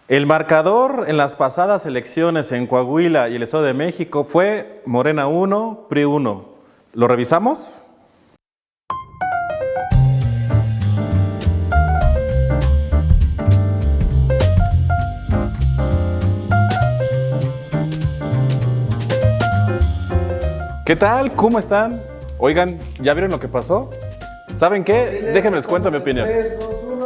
El marcador en las pasadas elecciones en Coahuila y el Estado de México fue Morena 1, PRI 1. ¿Lo revisamos? ¿Qué tal? ¿Cómo están? Oigan, ¿ya vieron lo que pasó? ¿Saben qué? Déjenme les cuento mi opinión. 3, 2, 1.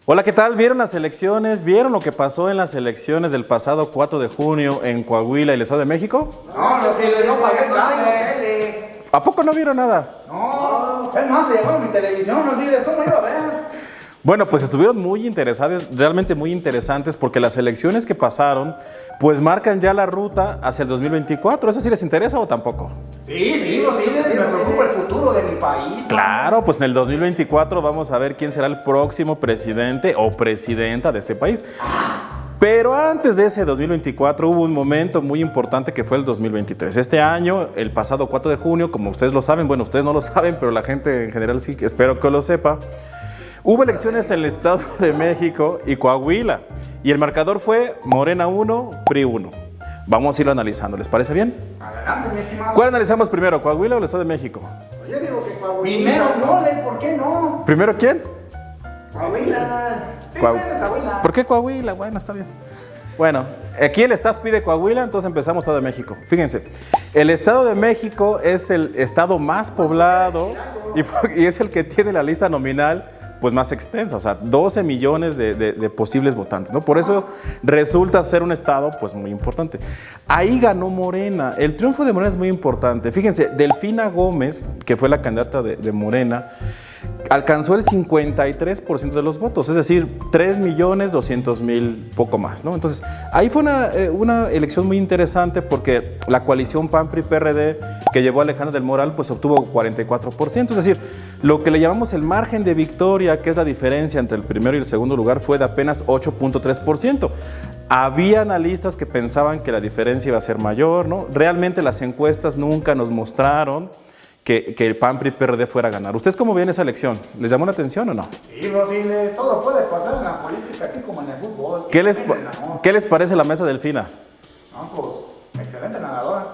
Hola, ¿qué tal? ¿Vieron las elecciones? ¿Vieron lo que pasó en las elecciones del pasado 4 de junio en Coahuila y el Estado de México? No, no, sí, no pagué el cable. ¿A poco no vieron nada? No, es más, se llevaron mi televisión, no sé, ¿cómo iba a ver? Bueno, pues estuvieron muy interesados, realmente muy interesantes, porque las elecciones que pasaron, pues marcan ya la ruta hacia el 2024. ¿Eso sí les interesa o tampoco? Sí, sí, me preocupa el futuro de mi país. Claro, pues en el 2024 vamos a ver quién será el próximo presidente o presidenta de este país. Pero antes de ese 2024 hubo un momento muy importante que fue el 2023. Este año, el pasado 4 de junio, como ustedes lo saben, bueno, ustedes no lo saben, pero la gente en general sí, espero que lo sepa, hubo elecciones en el Estado de México y Coahuila, y el marcador fue Morena 1, PRI 1. Vamos a irlo analizando, ¿les parece bien? Adelante, mi estimado. ¿Cuál analizamos primero, Coahuila o el Estado de México? Yo digo que Coahuila. Primero, no, ¿por qué no? ¿Primero quién? Coahuila. Sí, Coahuila. ¿Por qué Coahuila? Bueno, está bien. Bueno, aquí el staff pide Coahuila, entonces empezamos Estado de México. Fíjense, el Estado de México es el estado más poblado y es el que tiene la lista nominal pues más extensa, o sea, 12 millones de posibles votantes, ¿no? Por eso resulta ser un estado pues muy importante. Ahí ganó Morena. El triunfo de Morena es muy importante. Fíjense, Delfina Gómez, que fue la candidata de Morena, alcanzó el 53% de los votos, es decir, 3.200.000, poco más, ¿no? Entonces, ahí fue una elección muy interesante porque la coalición PAN-PRI-PRD que llevó a Alejandra del Moral, pues obtuvo 44%, es decir, lo que le llamamos el margen de victoria, que es la diferencia entre el primero y el segundo lugar, fue de apenas 8.3%. Había analistas que pensaban que la diferencia iba a ser mayor, ¿no? Realmente las encuestas nunca nos mostraron que el PAN-PRI-PRD fuera a ganar. ¿Ustedes cómo ven esa elección? ¿Les llamó la atención o no? Sí, Rosiles, todo puede pasar en la política, así como en el fútbol. ¿Qué les parece la mesa Delfina? No, pues, excelente nadadora.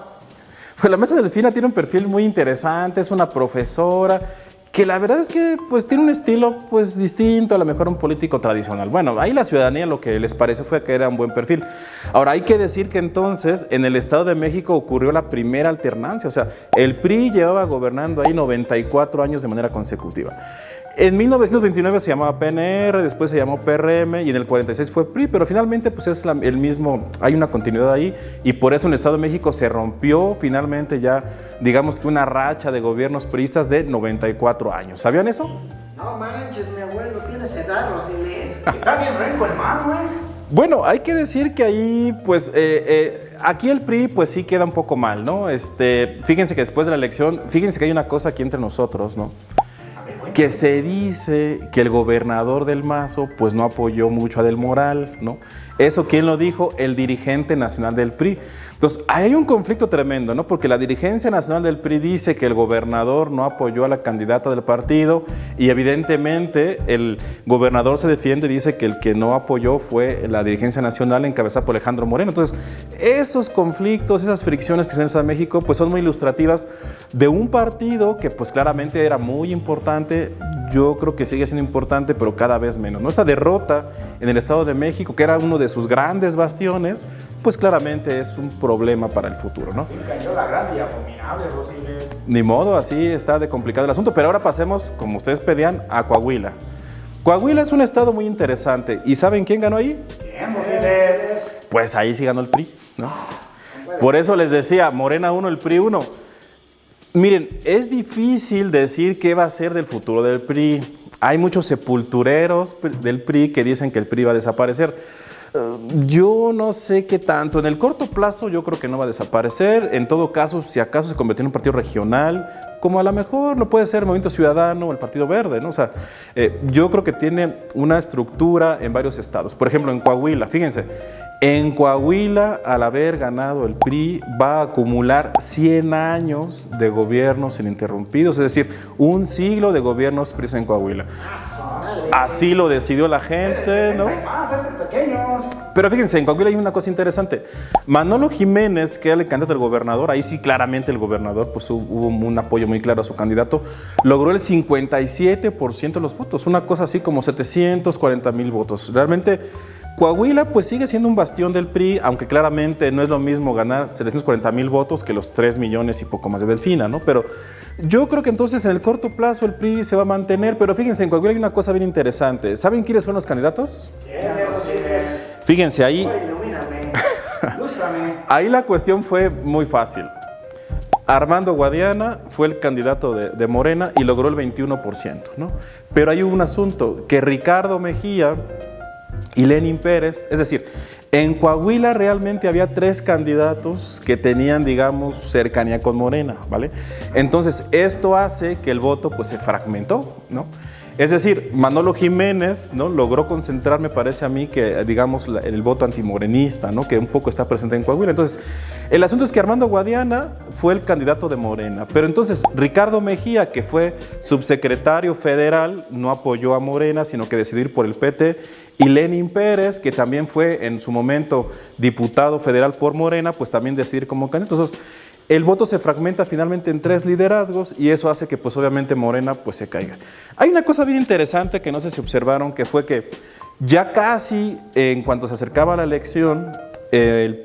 Pues la mesa Delfina tiene un perfil muy interesante, es una profesora que la verdad es que pues tiene un estilo pues distinto a lo mejor a un político tradicional. Bueno, ahí la ciudadanía lo que les pareció fue que era un buen perfil. Ahora hay que decir que entonces en el Estado de México ocurrió la primera alternancia, o sea, el PRI llevaba gobernando ahí 94 años de manera consecutiva. En 1929 se llamaba PNR, después se llamó PRM y en el 46 fue PRI, pero finalmente pues es el mismo, hay una continuidad ahí y por eso en el Estado de México se rompió finalmente ya, digamos que una racha de gobiernos priistas de 94 años. ¿Sabían eso? No manches, mi abuelo, tienes edad, Rosiles. Está bien renco el man, güey. Bueno, hay que decir que ahí, pues, aquí el PRI, pues sí queda un poco mal, ¿no? Fíjense que después de la elección, fíjense que hay una cosa aquí entre nosotros, ¿no? Que se dice que el gobernador del Mazo pues no apoyó mucho a Del Moral, ¿no? ¿Eso quién lo dijo? El dirigente nacional del PRI. Entonces, hay un conflicto tremendo, ¿no? Porque la dirigencia nacional del PRI dice que el gobernador no apoyó a la candidata del partido y evidentemente el gobernador se defiende y dice que el que no apoyó fue la dirigencia nacional encabezada por Alejandro Moreno. Entonces, esos conflictos, esas fricciones que se ven en México, pues son muy ilustrativas de un partido que pues claramente era muy importante. Yo creo que sigue siendo importante, pero cada vez menos, ¿no? Esta derrota en el Estado de México, que era uno de sus grandes bastiones, pues claramente es un problema para el futuro, ¿no? Y cayó la grande y abominable, Rosiles. Ni modo, así está de complicado el asunto, pero ahora pasemos, como ustedes pedían, a Coahuila. Coahuila es un estado muy interesante, ¿y saben quién ganó ahí? Bien, Rosiles. Pues ahí sí ganó el PRI, ¿no? Por eso les decía, Morena 1, el PRI 1. Miren, es difícil decir qué va a ser del futuro del PRI. Hay muchos sepultureros del PRI que dicen que el PRI va a desaparecer. Yo no sé qué tanto. En el corto plazo yo creo que no va a desaparecer. En todo caso, si acaso se convirtió en un partido regional, como a lo mejor lo puede ser el Movimiento Ciudadano o el Partido Verde, ¿no? O sea, yo creo que tiene una estructura en varios estados. Por ejemplo, en Coahuila, fíjense, en Coahuila, al haber ganado el PRI, va a acumular 100 años de gobiernos ininterrumpidos, es decir, un siglo de gobiernos PRI en Coahuila. Así lo decidió la gente, ¿no? Pero fíjense, en Coahuila hay una cosa interesante. Manolo Jiménez, que era el candidato del gobernador, ahí sí claramente el gobernador, pues hubo un apoyo muy claro a su candidato, logró el 57% de los votos, una cosa así como 740,000 votos. Realmente Coahuila pues sigue siendo un bastión del PRI, aunque claramente no es lo mismo ganar 740,000 votos que los 3 millones y poco más de Delfina, ¿no? Pero yo creo que entonces en el corto plazo el PRI se va a mantener, pero fíjense, en Coahuila hay una cosa bien interesante. ¿Saben quiénes fueron los candidatos? Fíjense, ahí la cuestión fue muy fácil. Armando Guadiana fue el candidato de Morena y logró el 21%, ¿no? Pero hay un asunto, que Ricardo Mejía y Lenín Pérez, es decir, en Coahuila realmente había 3 candidatos que tenían, digamos, cercanía con Morena, ¿vale? Entonces, esto hace que el voto pues se fragmentó, ¿no? Es decir, Manolo Jiménez, ¿no?, logró concentrar, me parece a mí, que digamos el voto antimorenista, ¿no?, que un poco está presente en Coahuila. Entonces, el asunto es que Armando Guadiana fue el candidato de Morena, pero entonces Ricardo Mejía, que fue subsecretario federal, no apoyó a Morena, sino que decidió ir por el PT, y Lenín Pérez, que también fue en su momento diputado federal por Morena, pues también decidió ir como candidato. Entonces, el voto se fragmenta finalmente en 3 liderazgos y eso hace que pues obviamente Morena pues se caiga. Hay una cosa bien interesante que no sé si observaron, que fue que ya casi en cuanto se acercaba la elección,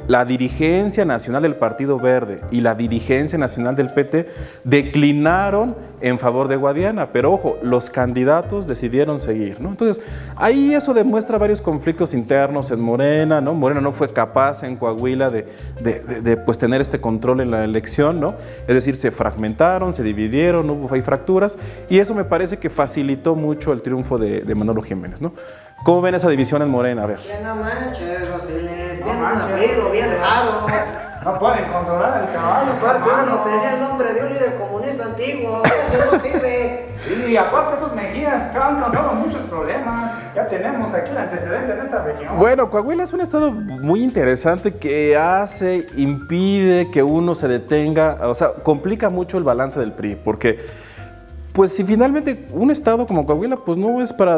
la dirigencia nacional del Partido Verde y la dirigencia nacional del PT declinaron en favor de Guadiana, pero ojo, los candidatos decidieron seguir, ¿no? Entonces, ahí eso demuestra varios conflictos internos en Morena, ¿no? Morena no fue capaz en Coahuila de pues tener este control en la elección, ¿no? Es decir, se fragmentaron, se dividieron, hubo ahí fracturas, y eso me parece que facilitó mucho el triunfo de Manolo Jiménez, ¿no? ¿Cómo ven esa división en Morena? A ver. Que no manches, Rosiles, tiene un apellido bien raro. No pueden controlar el caballo. Aparte uno tenía el nombre de un líder comunista antiguo, eso no sirve. Y aparte esos Mejías han causado muchos problemas. Ya tenemos aquí el antecedente en esta región. Bueno, Coahuila es un estado muy interesante que impide que uno se detenga, o sea, complica mucho el balance del PRI, porque pues si finalmente un estado como Coahuila, pues no es para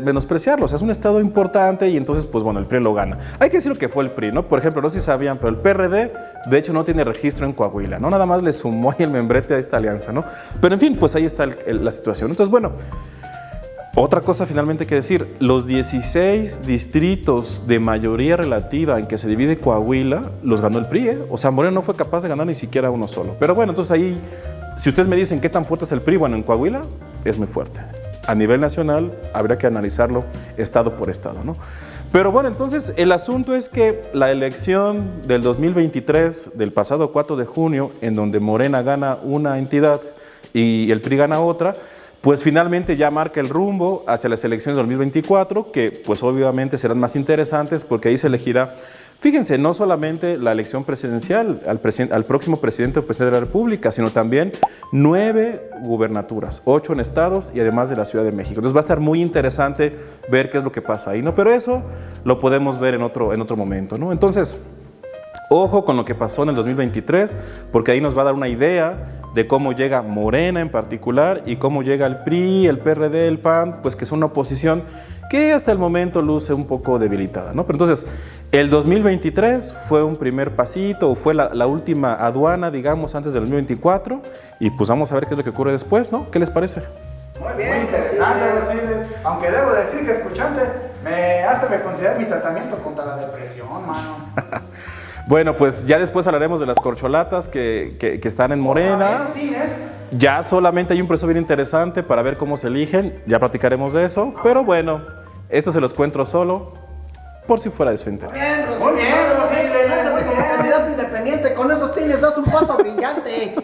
menospreciarlo, o sea, es un estado importante y entonces, pues bueno, el PRI lo gana. Hay que decir lo que fue el PRI, ¿no? Por ejemplo, no sé si sabían, pero el PRD, de hecho, no tiene registro en Coahuila, ¿no? Nada más le sumó ahí el membrete a esta alianza, ¿no? Pero en fin, pues ahí está la situación. Entonces, bueno, otra cosa finalmente que decir, los 16 distritos de mayoría relativa en que se divide Coahuila, los ganó el PRI, ¿eh? O sea, Morena no fue capaz de ganar ni siquiera uno solo. Pero bueno, entonces ahí, si ustedes me dicen qué tan fuerte es el PRI, bueno, en Coahuila es muy fuerte. A nivel nacional habría que analizarlo estado por estado, ¿no? Pero bueno, entonces el asunto es que la elección del 2023, del pasado 4 de junio, en donde Morena gana una entidad y el PRI gana otra, pues finalmente ya marca el rumbo hacia las elecciones de 2024, que pues obviamente serán más interesantes porque ahí se elegirá, fíjense, no solamente la elección presidencial al próximo presidente o presidente de la República, sino también 9 gubernaturas, 8 en estados y además de la Ciudad de México. Entonces va a estar muy interesante ver qué es lo que pasa ahí, ¿no? Pero eso lo podemos ver en otro momento, ¿no? Entonces, ojo con lo que pasó en el 2023, porque ahí nos va a dar una idea de cómo llega Morena en particular y cómo llega el PRI, el PRD, el PAN, pues que es una oposición que hasta el momento luce un poco debilitada, ¿no? Pero entonces, el 2023 fue un primer pasito, o fue la última aduana, digamos, antes del 2024, y pues vamos a ver qué es lo que ocurre después, ¿no? ¿Qué les parece? Muy bien, muy interesante, Rosiles. Aunque debo decir que escuchante me hace reconsiderar mi tratamiento contra la depresión, mano. Bueno, pues ya después hablaremos de las corcholatas que están en Morena. Ya solamente hay un proceso bien interesante para ver cómo se eligen, ya platicaremos de eso, pero bueno, esto se los cuento solo por si fuera de su interés. Muy bien, Rosiles, lánzate como candidato independiente, con esos tines das un paso brillante.